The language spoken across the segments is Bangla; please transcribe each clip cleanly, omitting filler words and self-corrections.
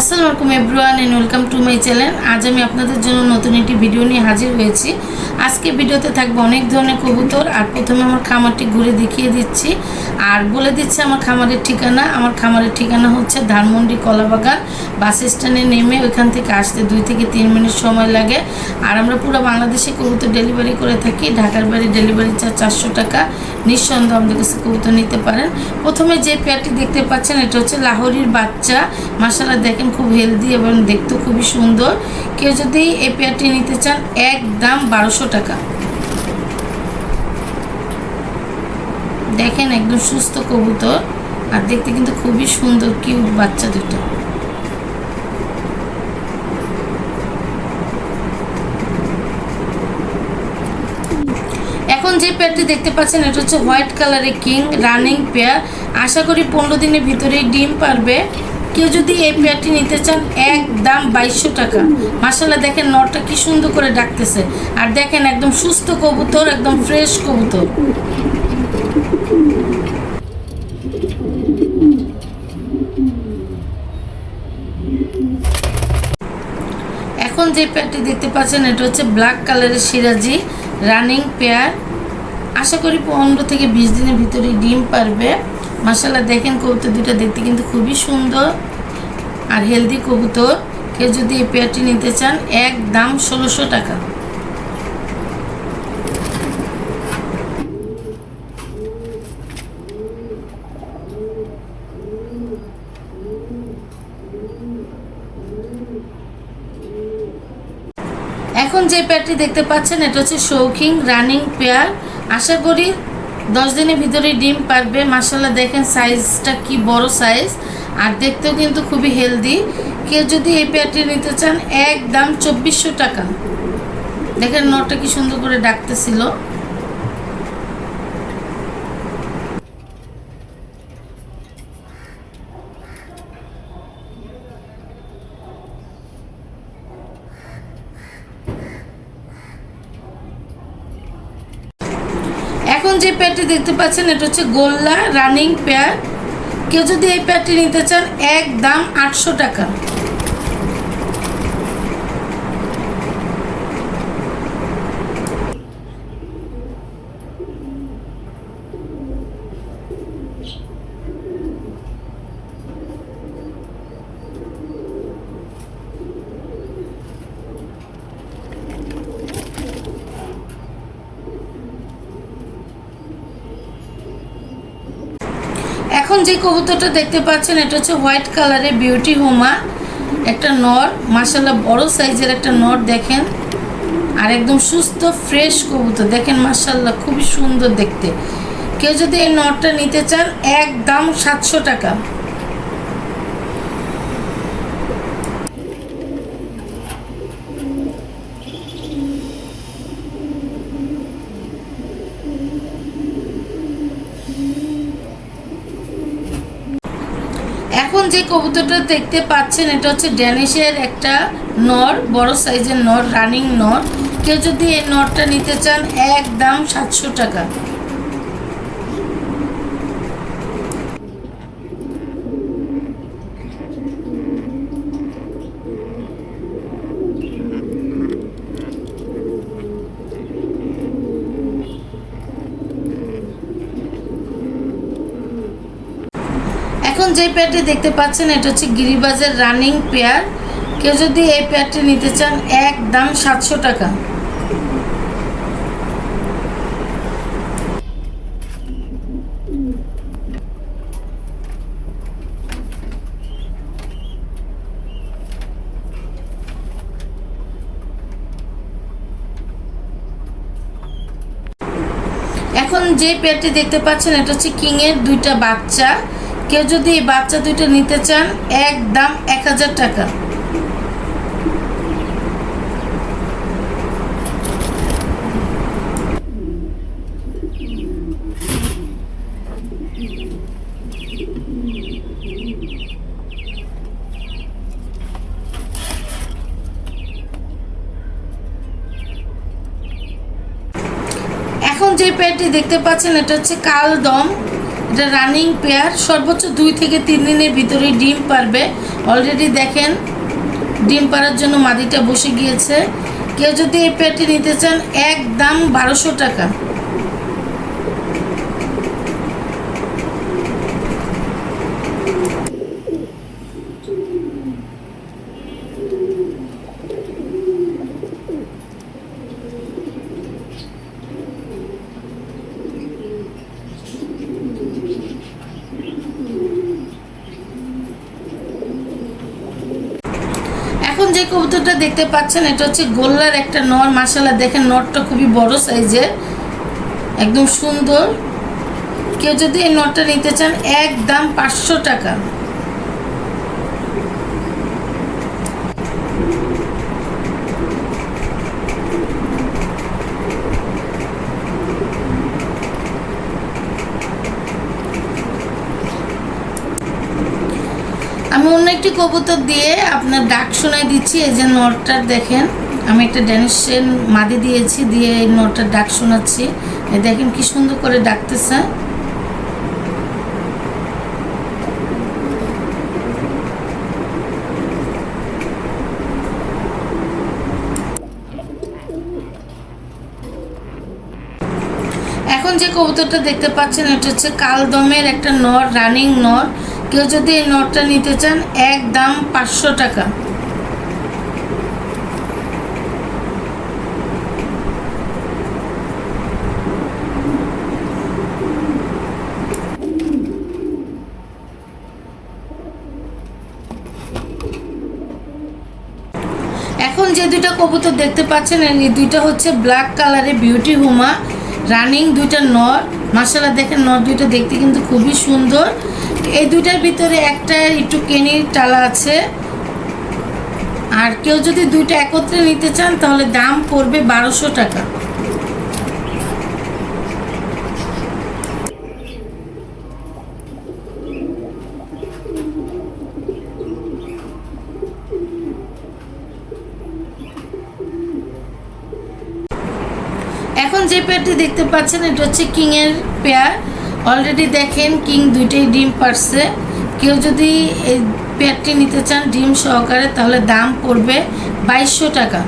আসসালামু আলাইকুম everyone and welcome to my channel. আজ আমি আপনাদের জন্য নতুন একটি ভিডিও নিয়ে হাজির হয়েছি। আজকে ভিডিওতে থাকবে অনেক ধরনের কবুতর। আর প্রথমে আমার খামারটি ঘুরে দেখিয়ে দিচ্ছি আর বলে দিচ্ছি আমার খামারের ঠিকানা। আমার খামারের ঠিকানা হচ্ছে ধানমন্ডি কলাবাগান বাস স্ট্যান্ডে নেমে ওইখান থেকে আসতে 2 থেকে 3 মিনিট সময় লাগে। আর আমরা পুরো বাংলাদেশে কবুতর ডেলিভারি করে থাকি। ঢাকার বাইরে ডেলিভারি চার্জ 400 টাকা। নিঃসন্দেহে আমাদের কাছে কবুতর নিতে পারেন। প্রথমে যে পেয়ারটি দেখতে পাচ্ছেন এটা হচ্ছে লাহোরির বাচ্চা। মাশাআল্লাহ দেখেন খুব হেলদি এবং দেখতে খুবই সুন্দর। কেউ যদি এই পেয়ারটি নিতে চান একদম 1200 টাকা। দেখেন একদম সুস্থ কবুতর আর দেখতে কিন্তু খুবই সুন্দর কিউট বাচ্চা দুটো। এখন যে পেয়ারটি দেখতে পাচ্ছেন এটা হচ্ছে হোয়াইট কালারের কিং রানিং পেয়ার। আশা করি 15 দিনের ভিতরেই ডিম পারবে। কেউ যদি এই পেয়ারটি নিতে চান একদম 2200 টাকা। মাশাআল্লাহ দেখেন নরটা কি সুন্দর করে ডাকতেছে আর দেখেন একদম সুস্থ কবুতর, একদম ফ্রেশ কবুতর। এখন যে পেয়ারটি দেখতে পাচ্ছেন এটা হচ্ছে ব্ল্যাক কালারের সিরাজি রানিং পেয়ার। আশা করি 15 থেকে 20 দিনের ভিতরেই ডিম পারবে। মাশাআল্লাহ দেখেন কবুতর দুটো দেখতে কিন্তু খুবই সুন্দর আর হেলদি কবুতর। কেউ যদি এই পেয়ারটি নিতে চান একদম 1600 টাকা। এখন যে পেয়ারটি দেখতে পাচ্ছেন এটা হচ্ছে শৌখিন রানিং পেয়ার। আশা করি 10 দিনের ভিতরে ডিম পারবে। মাশাআল্লাহ দেখেন সাইজটা কি বড় সাইজ আর দেখতেও কিন্তু খুবই হেলদি। কেউ যদি এই পেয়ারটি নিতে চান একদম 2400 টাকা। দেখেন নটটা কি সুন্দর করে ডাকতেছিল। এখন যে পেয়ারটি দেখতে পাচ্ছেন এটা হচ্ছে গোল্লা রানিং পেয়ার। কেউ যদি এই পেয়ারটি নিতে চান একদম 800 টাকা। এখন যে কবুতরটা দেখতে পাচ্ছেন এটা হচ্ছে হোয়াইট কালারের বিউটি হোমা একটা নর। মাশাআল্লাহ বড় সাইজের একটা নর দেখেন আর একদম সুস্থ ফ্রেশ কবুতর। দেখেন মাশাআল্লাহ খুবই সুন্দর দেখতে। কেউ যদি এই নরটা নিতে চান একদম 700 টাকা। এখন যে কবুতরটা দেখতে পাচ্ছেন এটা হচ্ছে ড্যানিশের একটা নর, বড় সাইজের নর রানিং নর। কেউ যদি এই নরটা নিতে চান একদম 700 টাকা। এখন যে পেয়ারটি দেখতে পাচ্ছেন এটা হচ্ছে গিরিবাজের রানিং পেয়ার। কেউ যদি এই পেয়ারটি নিতে চান একদম 700 টাকা। এখন যে পেয়ারটি দেখতে পাচ্ছেন এটা হচ্ছে কিংয়ের দুইটা বাচ্চা। কেউ যদি এই বাচ্চা দুইটা নিতে চান একদম 1000 টাকা। এখন যে পেয়ারটি দেখতে পাচ্ছেন এটা হচ্ছে কালদম এটা রানিং পেয়ার, সর্বোচ্চ 2 থেকে 3 দিনের ভিতরেই ডিম পারবে। অলরেডি দেখেন ডিম পাড়ার জন্য মাদিটা বসে গিয়েছে। কেউ যদি এই পেয়ারটি নিতে চান একদম 1200 টাকা। এখন যে কবুতরটা দেখতে পাচ্ছেন এটা হচ্ছে গোল্লার একটা নর। মাশাআল্লাহ দেখেন নরটা খুবই বড় সাইজের, একদম সুন্দর। কেউ যদি এই নরটা নিতে চান একদম 500 টাকা। আমি অন্য একটি কবুতর দিয়ে আপনার ডাক শোনাই দিচ্ছি। এই যে নটটার দেখেন, আমি একটা ড্যানিশের মাদি দিয়েছি, দিয়ে এই নটটার ডাক শোনাচ্ছি। দেখেন কি সুন্দর করে ডাকতেছে। এখন যে কবুতরটা দেখতে পাচ্ছেন এটা হচ্ছে কালদমের একটা নর, রানিং নর। কেউ যদি এই নটটা নিতে চান একদম 500 টাকা। এখন যে দুইটা কবুতর দেখতে পাচ্ছেন এই দুইটা হচ্ছে ব্ল্যাক কালারের বিউটি হুমা, রানিং দুইটা নর। মাশাআল্লাহ দেখেন নর দুইটা দেখতে কিন্তু খুবই সুন্দর। এই দুইটার ভিতরে একটা একটু কেনির টালা আছে। আর কেউ যদি দুইটা একত্রে নিতে চান তাহলে দাম পড়বে 1200 টাকা। এখন যে পেয়ারটি দেখতে পাচ্ছেন এটা হচ্ছে কিংয়ের পেয়ার। অলরেডি দেখেন কিং দুইটাই ডিম পারছে। কেউ যদি এই পেয়ারটি নিতে চান ডিম সহকারে তাহলে দাম পড়বে 2200 টাকা।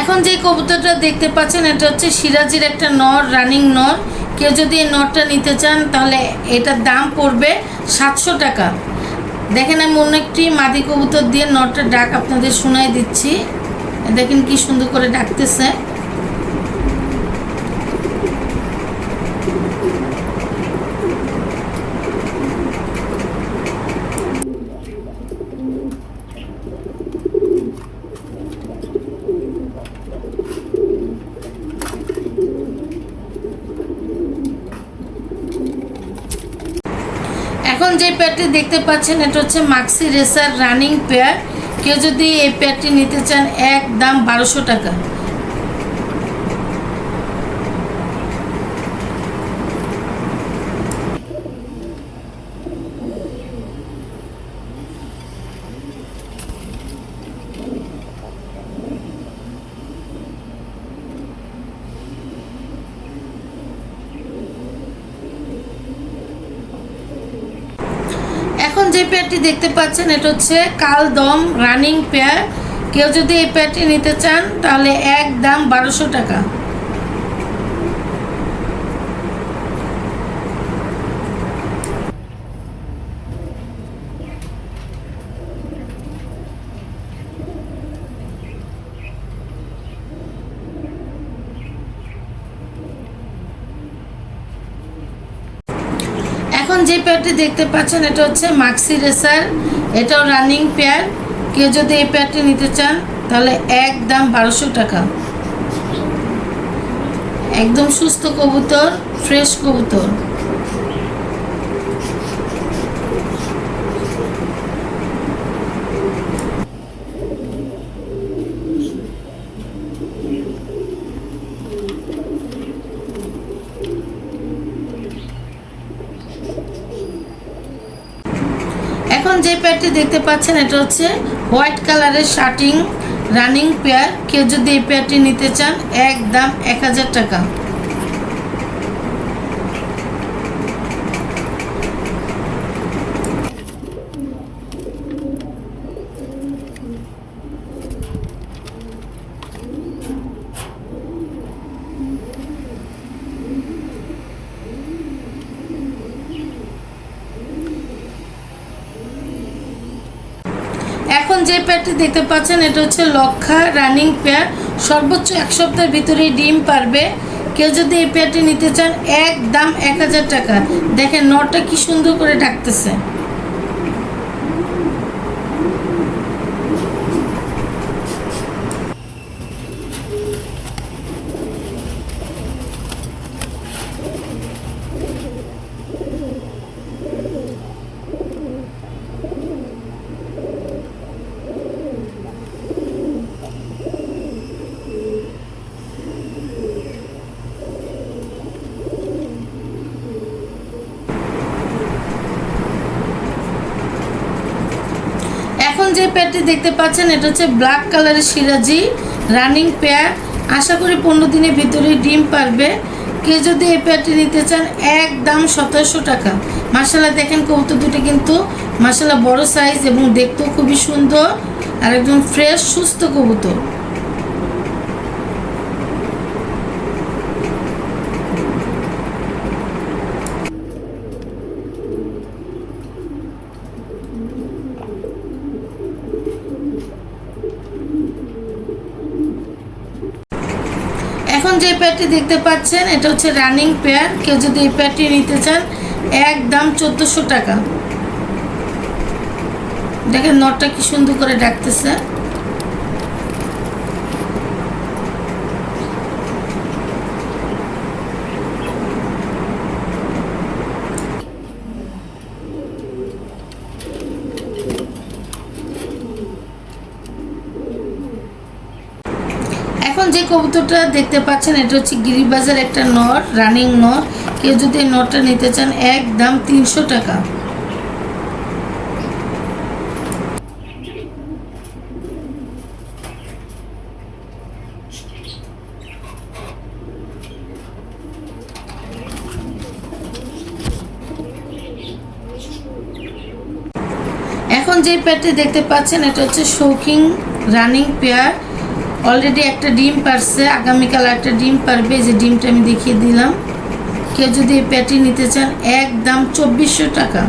এখন যে কবুতরটা দেখতে পাচ্ছেন এটা হচ্ছে সিরাজির একটা নর, রানিং নর। কেউ যদি এই নরটা নিতে চান তাহলে এটার দাম পড়বে 700 টাকা। দেখেন আমি অন্য একটি মাদি কবুতর দিয়ে নরটার ডাক আপনাদের শোনাই দিচ্ছি। দেখেন কি সুন্দর করে ডাকতেছে। এখন যে পেয়ারটি দেখতে পাচ্ছেন এটা হচ্ছে মাক্সি রেসার রানিং পেয়ার। কেউ যদি এই পেয়ারটি নিতে চান একদম 1200 টাকা। এখন যে পেয়ারটি দেখতে পাচ্ছেন এটা হচ্ছে কালদম রানিং পেয়ার। কেউ যদি এই পেয়ারটি নিতে চান তাহলে একদম 1200 টাকা। এখন যে পেয়ারটি দেখতে পাচ্ছেন এটা হচ্ছে মাক্সি রেসার, এটাও রানিং পেয়ার। কেউ যদি এই পেয়ারটি নিতে চান তাহলে একদম 1200 টাকা। একদম সুস্থ কবুতর, ফ্রেশ কবুতর। এখন যে পেয়ারটি দেখতে পাচ্ছেন এটা হচ্ছে হোয়াইট কালারের শার্টিং রানিং পেয়ার। কেউ যদি এই পেয়ারটি নিতে চান একদম 1000 টাকা। এখন যে পেয়ারটি দেখতে পাচ্ছেন এটা হচ্ছে লক্ষা রানিং পেয়ার। সর্বোচ্চ 1 সপ্তাহের ভিতরেই ডিম পারবে। কেউ যদি এই পেয়ারটি নিতে চান একদম 1000 টাকা। দেখেন নটটা কি সুন্দর করে ডাকতেছে। এখন যে পেয়ারটি দেখতে পাচ্ছেন এটা হচ্ছে ব্ল্যাক কালারের সিরাজি রানিং পেয়ার। আশা করি 15 দিনের ভিতরে ডিম পারবে। কেউ যদি এই পেয়ারটি নিতে চান একদম 1700 টাকা। মাশাআল্লাহ দেখেন কবুতর দুটো কিন্তু মাশাআল্লাহ বড় সাইজ এবং দেখতেও খুবই সুন্দর আর একদম ফ্রেশ সুস্থ কবুতর। এখন যে পেয়ারটি দেখতে পাচ্ছেন এটা হচ্ছে রানিং পেয়ার। কেউ যদি এই পেয়ারটি নিতে চান একদম 1400 টাকা। দেখেন নটটা কি সুন্দর করে ডাকতেছে। এখন যে কবুতরটা দেখতে পাচ্ছেন এটা হচ্ছে গিরিবাজের একটা নর রানিং নর। কেউ যদি এই নরটা নিতে চান একদম 300 টাকা। এখন যে পেয়ারটি দেখতে পাচ্ছেন এটা হচ্ছে শৌকিং রানিং পেয়ার। অলরেডি একটা ডিম পারছে, আগামীকাল একটা ডিম পারবে। যে ডিমটা আমি দেখিয়ে দিলাম। কেউ যদি এই পেয়ারটি নিতে চান একদম 2400 টাকা।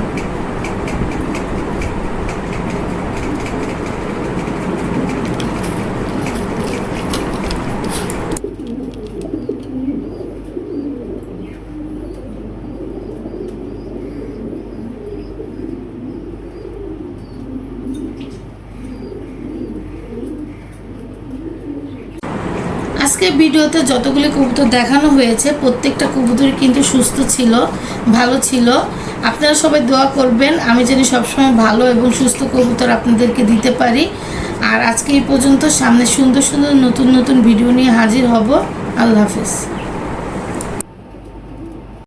আজকে ভিডিওতে যতগুলি কবুতর দেখানো হয়েছে প্রত্যেকটা কবুতরই কিন্তু সুস্থ ছিল, ভালো ছিল। আপনারা সবাই দোয়া করবেন আমি যেন সবসময় ভালো এবং সুস্থ কবুতর আপনাদেরকে দিতে পারি। আর আজকে এই পর্যন্ত। সামনে সুন্দর সুন্দর নতুন নতুন ভিডিও নিয়ে হাজির হব। আল্লাহ হাফেজ।